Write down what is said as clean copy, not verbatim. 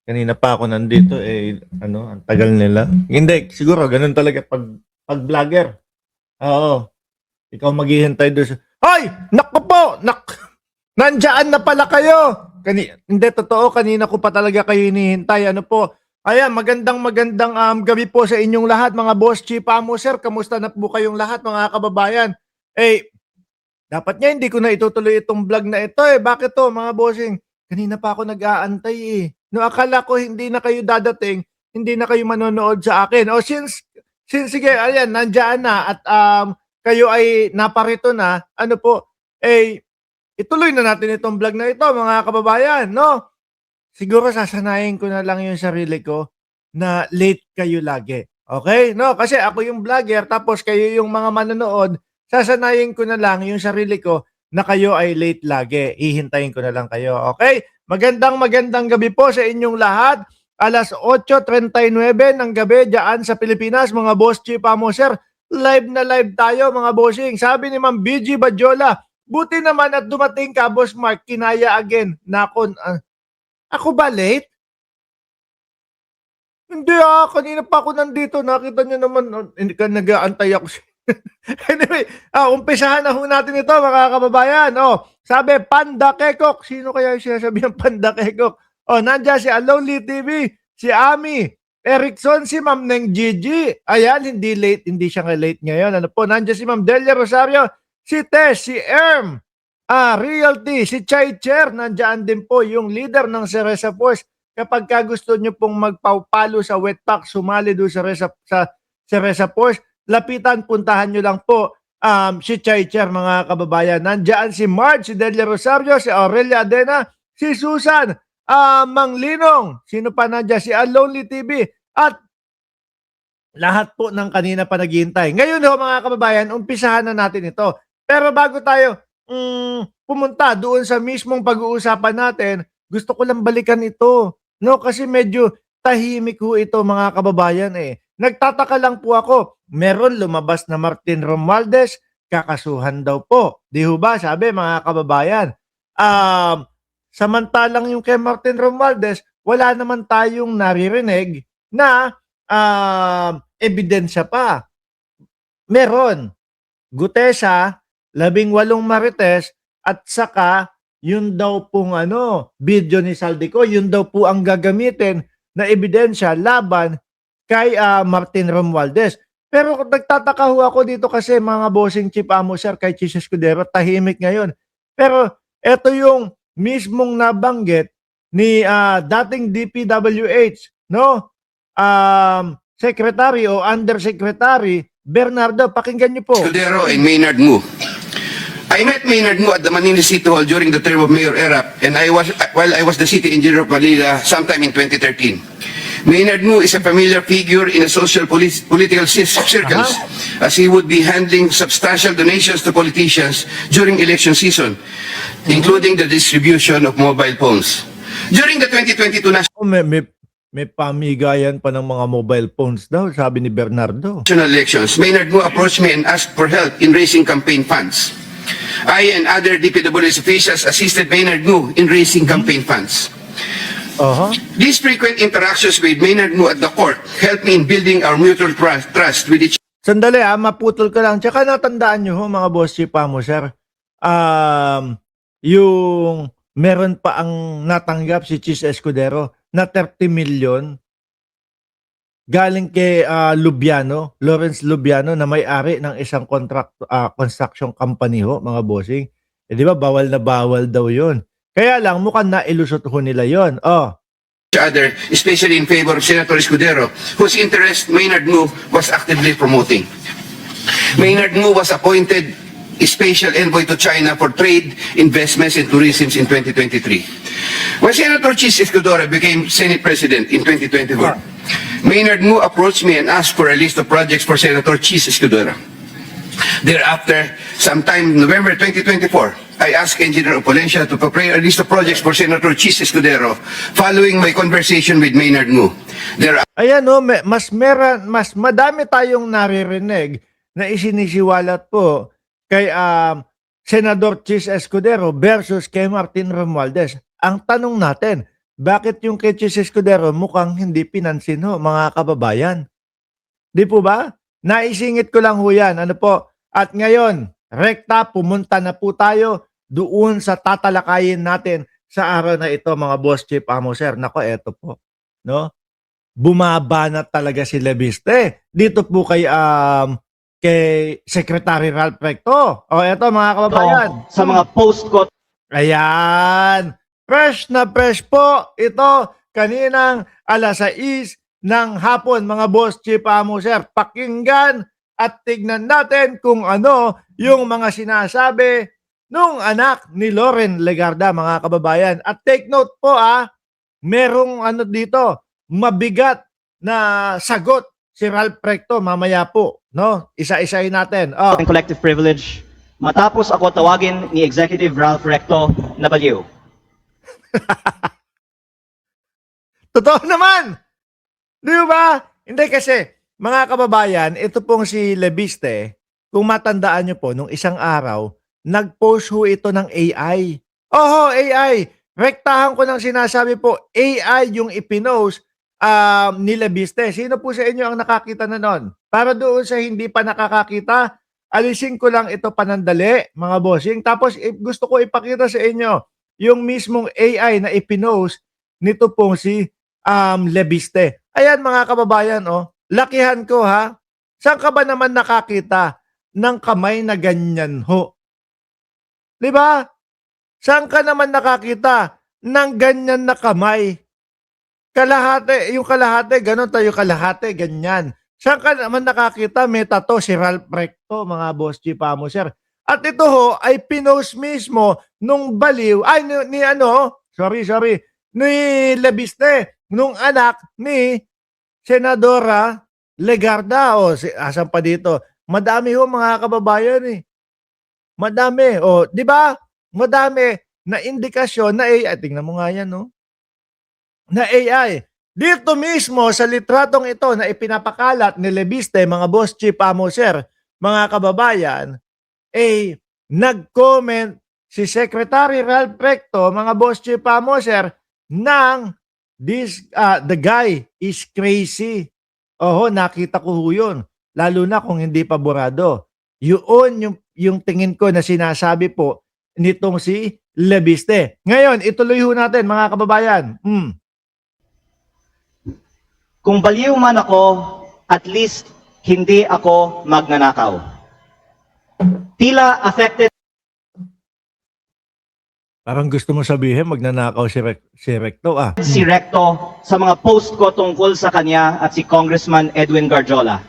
Kanina pa ako nandito, ano, ang tagal nila. Hindi, siguro ganun talaga pag vlogger. Oo, ikaw maghihintay doon sa, Hoy! Naku po! Nandiyan na pala kayo! Hindi, totoo, kanina ko pa talaga kayo hinihintay. Ano po? Ayan, magandang gabi po sa inyong lahat, mga boss, chief amo, sir. Kamusta na po kayong lahat, mga kababayan? Dapat nga hindi ko na itutuloy itong vlog na ito eh. Bakit to, mga bossing? Kanina pa ako nag-aantay eh. No, akala ko hindi na kayo dadating, hindi na kayo manonood sa akin. O since sige, ayan, nandiyan na at kayo ay naparito na, ano po, ituloy na natin itong vlog na ito, mga kababayan, no? Siguro sasanayin ko na lang yung sarili ko na late kayo lagi. Okay? No, kasi ako yung vlogger tapos kayo yung mga manonood, sasanayin ko na lang yung sarili ko na kayo ay late lagi. Hihintayin ko na lang kayo. Okay? Magandang gabi po sa inyong lahat. Alas 8:39 ng gabi diyan sa Pilipinas, mga boss, chief amo, sir. Live na live tayo, mga bossing. Sabi ni Ma'am BG Badjola, buti naman at dumating ka, Boss Mark, kinaya again. Ako ba late? Hindi kanina pa ako nandito. Nakita niyo naman, hindi ka nag-aantay ako. Anyway, umpisahan na ho natin ito, mga kababayan. Sabi, Panda Kekok. Sino kaya yung sinasabi ng Panda Kekok? Nandiyan si Aloli TV, si Ami, Erickson, si Ma'am Neng Gigi. Ayan, hindi siya late ngayon. Ano po, nandiyan si Ma'am Delia Rosario, si Tess, si Erm, Realty, si Chai Chair. Nandiyan din po yung leader ng Cereza Force. Kapag gusto nyo pong magpapalo sa Wetpack, sumali doon sa Cereza Force, lapitan, puntahan nyo lang po si Chai Chair, mga kababayan. Nandiyan si Marge, si Delia Rosario, si Aurelia Adena, si Susan, Mang Linong, sino pa nandiyan, si Lonely TV, at lahat po ng kanina pa naghihintay. Ngayon ho, mga kababayan, umpisahan na natin ito. Pero bago tayo pumunta doon sa mismong pag-uusapan natin, gusto ko lang balikan ito. No, kasi medyo tahimik ho ito, mga kababayan eh. Nagtataka lang po ako, meron lumabas na Martin Romualdez, kakasuhan daw po. Di ho ba, sabi, mga kababayan? Samantalang yung kay Martin Romualdez, wala naman tayong naririnig na ebidensya pa. Meron. Gutesa, 18 Marites, at saka yun daw pong video ni Saldico, yun daw po ang gagamitin na ebidensya laban kay Martin Romualdez. Pero nagtataka ho ako dito kasi, mga bossing, chief amo, sir, kay Chis Escudero, tahimik ngayon. Pero ito yung mismong nabanggit ni dating DPWH, no? Secretary o Undersecretary Bernardo, pakinggan niyo po. Escudero and Maynard Ngu. I met Maynard Ngu at the Manila City Hall during the term of Mayor Erap, and while I was the city engineer of Manila sometime in 2013. Maynard Ngu is a familiar figure in the social political circles, as he would be handling substantial donations to politicians during election season, including the distribution of mobile phones. During the 2022 May pamigayan pa ng mga mobile phones daw, sabi ni Bernardo. national elections, Maynard Ngu approached me and asked for help in raising campaign funds. I and other DPWH officials assisted Maynard Ngu in raising campaign funds. These frequent interactions with Maynard Ngu at the court helped me in building our mutual trust with each. Sandali maputol ka lang. Tsaka natandaan nyo mga boss, chief amo, sir. Yung meron pa ang natanggap si Chis Escudero na 30 million galing kay Lawrence Lubiano, na may-ari ng isang construction company ho, mga bossing. Di ba, bawal na bawal daw yun. Kaya lang, mukhang nailusot ho nila yun. Other, especially in favor of Senator Escudero, whose interest Maynard Ngu was actively promoting. Maynard Ngu was appointed special envoy to China for trade, investments, and tourism in 2023. When Senator Chis Escudero became Senate President in 2024, Maynard Ngu approached me and asked for a list of projects for Senator Chis Escudero. Thereafter, sometime in November 2024, I asked Engineer Opolencia to prepare a list of projects for Senator Chis Escudero following my conversation with Maynard Ngu. Ayan mas madami tayong naririnig na isinisiwalat po kay Senador Chis Escudero versus kay Martin Romualdez. Ang tanong natin, bakit yung kay Chis Escudero mukhang hindi pinansin ho, mga kababayan? Di po ba? Naisingit ko lang ho yan. Ano po? At ngayon, rekta, pumunta na po tayo doon sa tatalakayin natin sa araw na ito, mga boss chief amo sir. Nako, eto po. No? Bumaba na talaga si Leviste. Dito po kay Secretary Ralph Recto. O eto mga kababayan. Sa mga post ko Ayan. Fresh na fresh po ito kaninang alas 6 ng hapon, mga boss chief amo sir. Pakinggan at tignan natin kung ano yung mga sinasabi nung anak ni Loren Legarda, mga kababayan. At take note po merong ano dito, mabigat na sagot si Ralph Recto mamaya po, no? Isa-isahin natin. Oh. ng collective privilege matapos ako tawagin ni Executive Ralph Recto na baliw. Totoo naman! Di ba? Hindi kasi, mga kababayan, ito pong si Leviste, kung matandaan nyo po, nung isang araw, nag-post ho ito ng AI. Oho, AI! Rektahan ko ng sinasabi po, AI yung ipinost ni Leviste. Sino po sa inyo ang nakakita na nun? Para doon sa hindi pa nakakakita, alisin ko lang ito panandali, mga bossing. Tapos gusto ko ipakita sa inyo yung mismong AI na ipinost nito pong si Leviste. Ayan mga kababayan, lakihan ko ha. Saan ka ba naman nakakita ng kamay na ganyan ho? 'Di ba? Saan ka naman nakakita ng ganyan na kamay? Kalahati, yung kalahati, ganun tayo kalahati, ganyan. Saan ka naman nakakita? May tato si Ralph Recto, mga boss chief amo sir. At ito ho ay pinost mismo nung baliw, ay ni Leviste, nung anak ni Senadora Legarda. Asan pa dito? Madami ho mga kababayan eh. Madami. Di ba? Madami na indikasyon na AI. Tingnan mo nga yan, no? Na AI. Dito mismo sa litratong ito na ipinapakalat ni Leviste, mga boss chief amo sir, mga kababayan, nag-comment si Secretary Ralph Recto, mga boss chief amo sir, ng the guy is crazy. Nakita ko ho yun. Lalo na kung hindi pa burado. Yun yung tingin ko na sinasabi po nitong si Leviste. Ngayon, ituloy ho natin mga kababayan. Kung baliw man ako, at least hindi ako magnanakaw. Tila affected Parang gusto mo sabihin, magnanakaw si Recto si Recto sa mga post ko tungkol sa kanya at si Congressman Edwin Garjola.